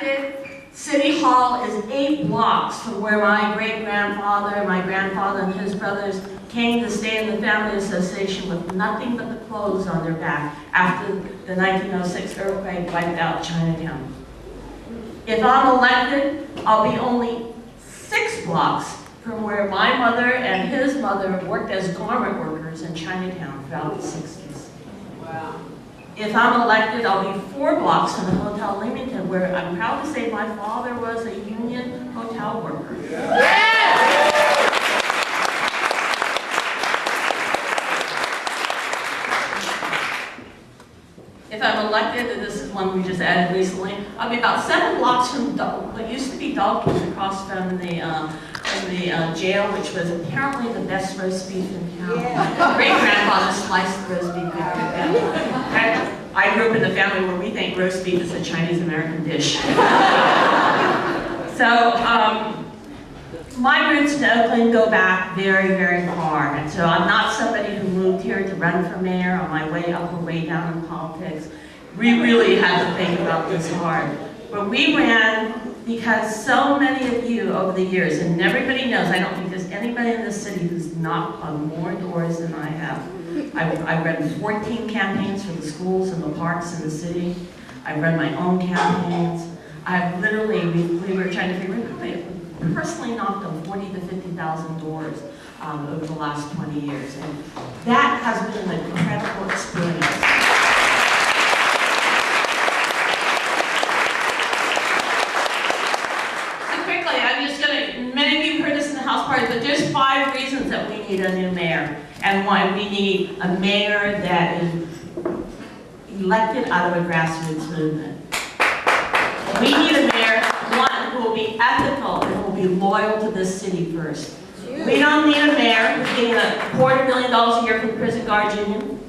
elected, City Hall is 8 blocks from where my great-grandfather, my grandfather, and his brothers came to stay in the family association with nothing but the clothes on their back after the 1906 earthquake wiped out Chinatown. If I'm elected, I'll be only 6 blocks from where my mother and his mother worked as garment workers in Chinatown throughout the 60s. Wow. If I'm elected, I'll be 4 blocks from the Hotel Leamington, where I'm proud to say my father was a union hotel worker. Yeah. If I'm elected, and this is one we just added recently, I'll be about 7 blocks from what used to be Dawkins, across from the jail, which was apparently the best roast beef in town. Yeah. Great-grandfather sliced roast beef. I grew up in a family where we think roast beef is a Chinese-American dish. So, my roots to Oakland go back very, very far. And so I'm not somebody who moved here to run for mayor on my way up or way down in politics. We really had to think about this hard. But we ran because so many of you over the years, and everybody knows, I don't think there's anybody in this city who's knocked on more doors than I have. I've run 14 campaigns for the schools and the parks in the city. I've run my own campaigns. I've literally, we were trying to figure out, I personally knocked on 40 to 50,000 doors over the last 20 years. And that has been an incredible experience. So quickly, I'm just going to, many of you heard this in the house party, but there's 5 reasons that we need a new mayor. And why we need a mayor that is elected out of a grassroots movement. We need a mayor, one, who will be ethical and who will be loyal to this city first. We don't need a mayor who's getting $250,000 a year from the prison guard union,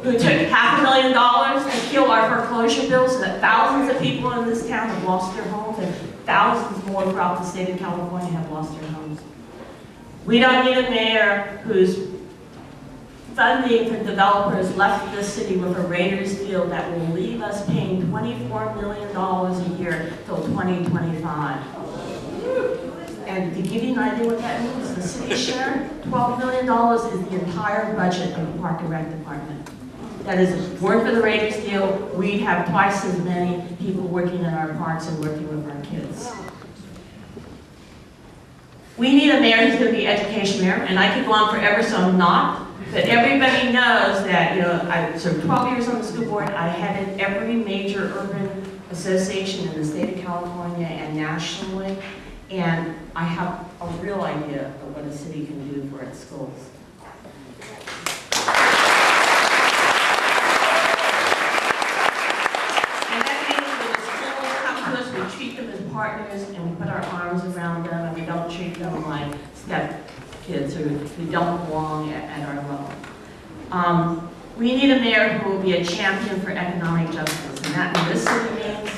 who took $500,000 to kill our foreclosure bills so that thousands of people in this town have lost their homes and thousands more throughout the state of California have lost their homes. We don't need a mayor whose funding for developers left this city with a Raiders deal that will leave us paying $24 million a year till 2025. And to give you an idea what that means, the city's share, $12 million is the entire budget of the Park and Rec Department. That is, if it weren't for the Raiders deal, we'd have twice as many people working in our parks and working with our kids. We need a mayor who's going to be education mayor, and I could go on forever, so I'm not. But everybody knows that, I served 12 years on the school board. I headed every major urban association in the state of California and nationally, and I have a real idea of what a city can do for its schools. And that means when the schools come to us, we treat them as partners, and we put our arms around them, and we don't treat them like step kids who don't belong at our level. We need a mayor who will be a champion for economic justice, and that in this city means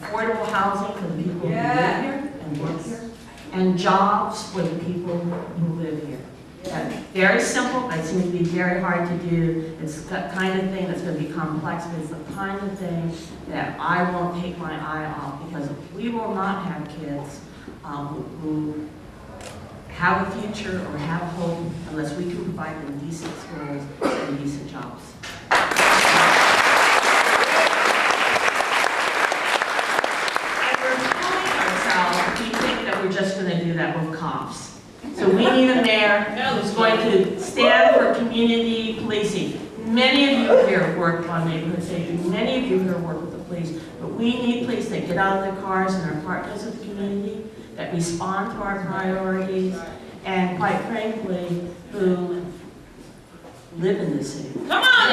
affordable housing for the people who live here and work here, and jobs for the people who live here. That's very simple, but it seems to be very hard to do. It's the kind of thing that's going to be complex, but it's the kind of thing that I won't take my eye off, because we will not have kids who have a future or have hope unless we can provide them decent schools and decent jobs. And we're fooling ourselves if we think that we're just going to do that with cops. So we need a mayor who's going to stand for community policing. Many of you here work on neighborhood safety. Many of you here work with the police. But we need police that get out of their cars and are partners of the community, that respond to our priorities, and quite frankly, who live in this city. Come on!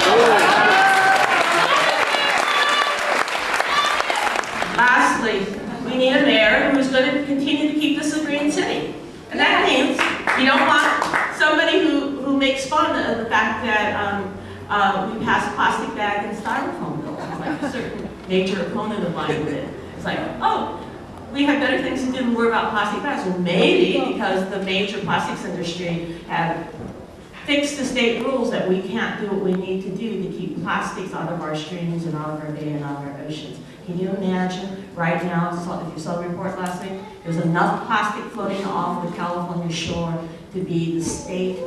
Lastly, we need a mayor who's going to continue to keep this a green city. And that means you don't want somebody who makes fun of the fact that we pass plastic bag and styrofoam bills. It's like a certain major opponent of mine with it. It's like, oh, we have better things to do than worry about plastic bags. Well, maybe because the major plastics industry have fixed the state rules that we can't do what we need to do to keep plastics out of our streams and out of our bay and out of our oceans. Can you imagine right now, if you saw the report last week, there's enough plastic floating off the California shore to be the state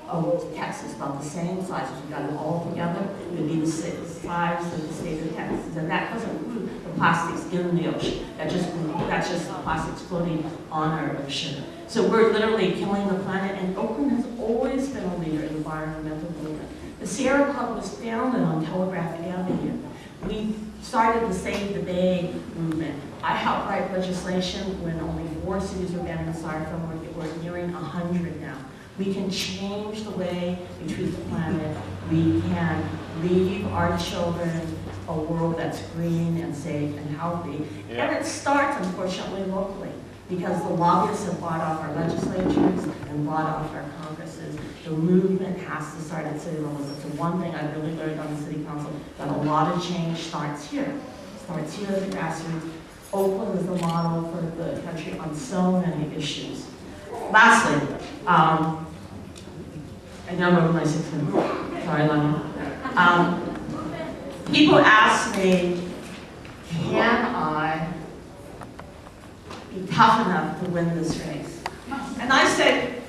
of Texas, about the same size. If you got it all together, it would be the size of the state of Texas. And that doesn't include the plastics in the ocean. That's just the plastics floating on our ocean. So we're literally killing the planet, and Oakland has always been a leader in the environmental movement. The Sierra Club was founded on Telegraph Avenue. We started the Save the Bay movement. I helped write legislation when only 4 cities were banning styrofoam. We're nearing 100 now. We can change the way we treat the planet. We can leave our children a world that's green and safe and healthy. Yeah. And it starts, unfortunately, locally, because the lobbyists have bought off our legislatures and bought off our Congresses. The movement has to start at city levels. That's the one thing I really learned on the city council, that a lot of change starts here. It starts here at the grassroots. Oakland is the model for the country on so many issues. Lastly, I know I'm over my 6 minutes. Sorry, Lenny. People ask me, can I be tough enough to win this race? And I said,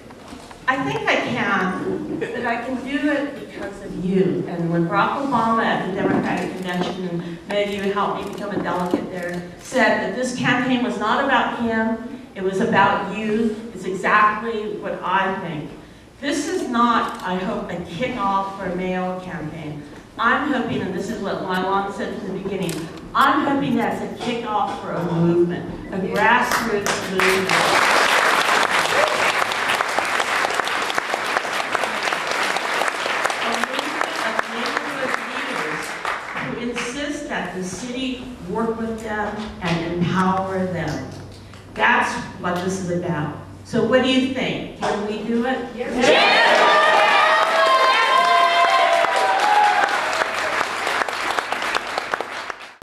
I think I can, but I can do it because of you. And when Barack Obama at the Democratic Convention, and many of you helped me become a delegate there, said that this campaign was not about him, it was about you. It's exactly what I think. This is not, I hope, a kickoff for a mayoral campaign. I'm hoping, and this is what Lylon said from the beginning, I'm hoping that's a kickoff for a movement, a grassroots movement. Insist that the city work with them and empower them. That's what this is about. So what do you think? Can we do it? Yes.